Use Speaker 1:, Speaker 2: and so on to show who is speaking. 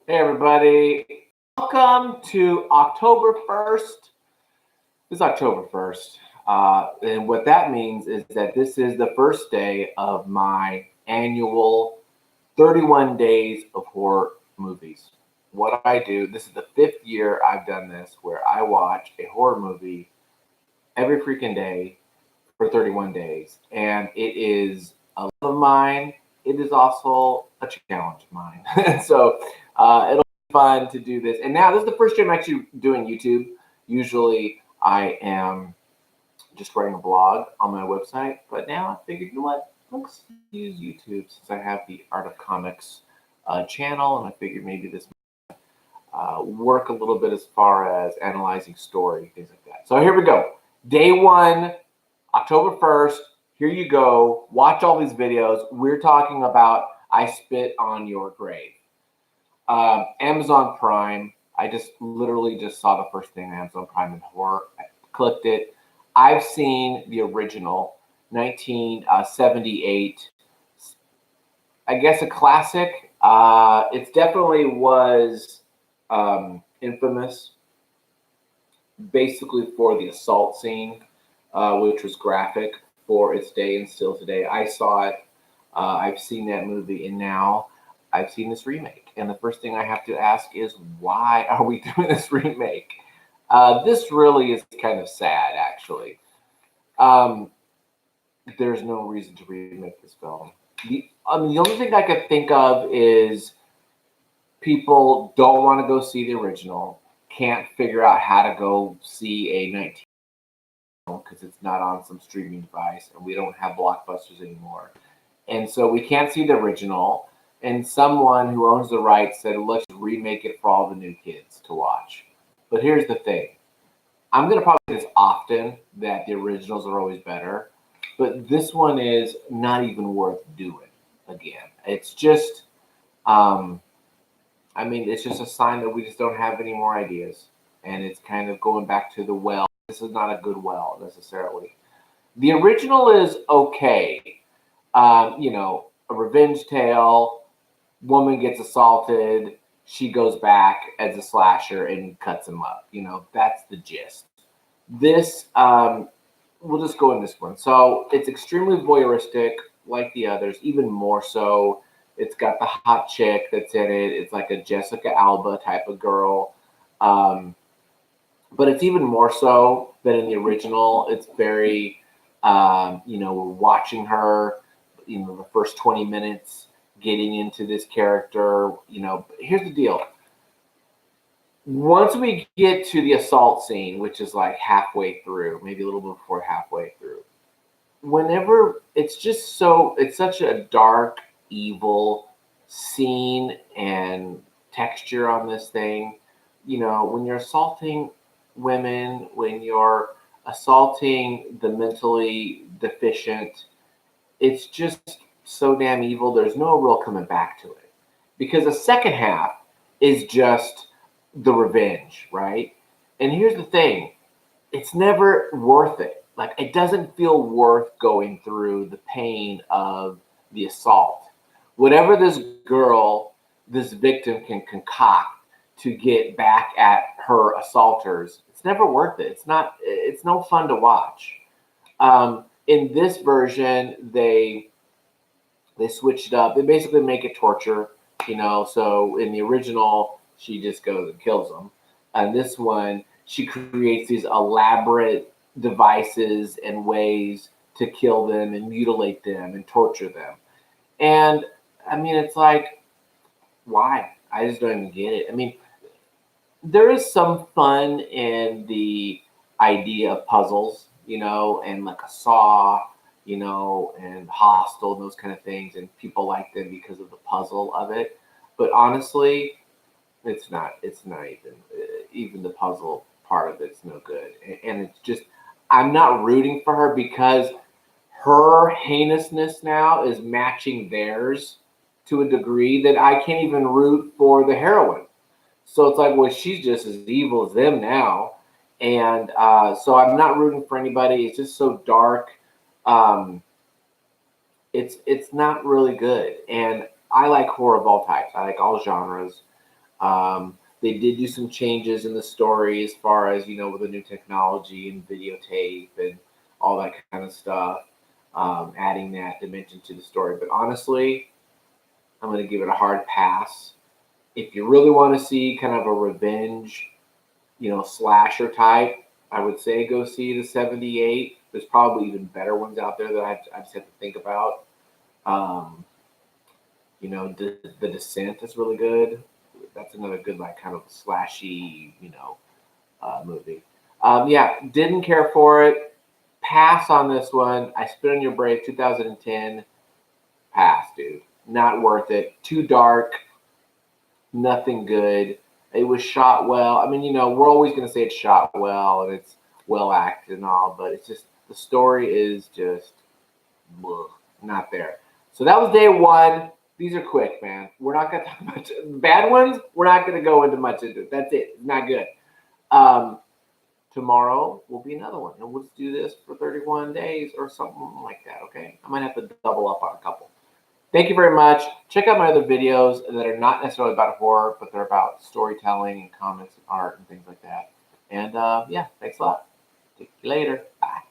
Speaker 1: Hey, everybody. Welcome to October 1st. This is October 1st. And what that means is that this is the first day of my annual 31 days of horror movies. What I do, this is the fifth year I've done this, where I watch a horror movie every freaking day for 31 days. And it is a love of mine. It is also a challenge of mine. It'll be fun to do this. And now this is the first time I'm actually doing YouTube. Usually I am just writing a blog on my website. But now I figured, you know what? Let's use YouTube since I have the Art of Comics channel. And I figured maybe this work a little bit as far as analyzing story, things like that. So here we go. Day one, October 1st, here you go. Watch all these videos. We're talking about I Spit on Your Grave. Amazon Prime. I just literally just saw the first thing on Amazon Prime in horror. I clicked it. I've seen the original, 1978. I guess a classic. It definitely was infamous, basically for the assault scene, which was graphic for its day and still today. I saw it. I've seen that movie, and now I've seen this remake. And the first thing I have to ask is, why are we doing this remake? This really is kind of sad, actually. There's no reason to remake this film. The only thing I could think of is people don't want to go see the original, can't figure out how to go see a 19 because it's not on some streaming device, and we don't have blockbusters anymore. And so we can't see the original. And someone who owns the rights said, let's remake it for all the new kids to watch. But here's the thing. I'm going to probably say this often, that the originals are always better. But this one is not even worth doing again. It's just, it's just a sign that we just don't have any more ideas. And it's kind of going back to the well. This is not a good well, necessarily. The original is okay. A revenge tale, woman gets assaulted, she goes back as a slasher and cuts him up. That's the gist. This, we'll just go in this one. So it's extremely voyeuristic, like the others, even more so. It's got the hot chick that's in it. It's like a Jessica Alba type of girl. But it's even more so than in the original. It's very, we're watching her, the first 20 minutes, getting into this character. Here's the deal. Once we get to the assault scene, which is like halfway through, maybe a little bit before halfway through, whenever it's such a dark, evil scene and texture on this thing. When you're assaulting women, when you're assaulting the mentally deficient, it's just so damn evil. There's no real coming back to it, because the second half is just the revenge, right? And here's the thing. It's never worth it. Like, it doesn't feel worth going through the pain of the assault. Whatever this victim can concoct to get back at her assaulters, it's never worth it. It's no fun to watch. In this version, they switched it up. They basically make it torture, So in the original, she just goes and kills them. And this one, she creates these elaborate devices and ways to kill them and mutilate them and torture them. And it's like, why? I just don't even get it. There is some fun in the idea of puzzles, and like a Saw, and Hostel and those kind of things, and people like them because of the puzzle of it. But honestly, it's not. It's not even the puzzle part of it's no good, and it's just, I'm not rooting for her because her heinousness now is matching theirs to a degree that I can't even root for the heroine. So it's like, well, she's just as evil as them now. And so I'm not rooting for anybody. It's just so dark. Um, it's not really good. And I like horror of all types. I like all genres. They did do some changes in the story as far as, with the new technology and videotape and all that kind of stuff, adding that dimension to the story. But honestly, I'm going to give it a hard pass. If you really want to see kind of a revenge, slasher type, I would say go see the 78. There's probably even better ones out there that I just have to think about. Um, the Descent is really good. That's another good, like, kind of slashy, movie. Yeah, didn't care for it. Pass on this one. I Spit on Your Grave, 2010. Pass, dude. Not worth it. Too dark. Nothing good. It was shot well. I mean, we're always going to say it's shot well and it's well acted and all, but it's just the story is just not there. So that was day one. These are quick, man. We're not going to talk about bad ones. We're not going to go into much into it. That's it. It's not good. Tomorrow will be another one, and we'll just do this for 31 days or something like that. Okay, I might have to double up on a couple. Thank you very much. Check out my other videos that are not necessarily about horror, but they're about storytelling and comics and art and things like that. And yeah, thanks a lot. See you later. Bye.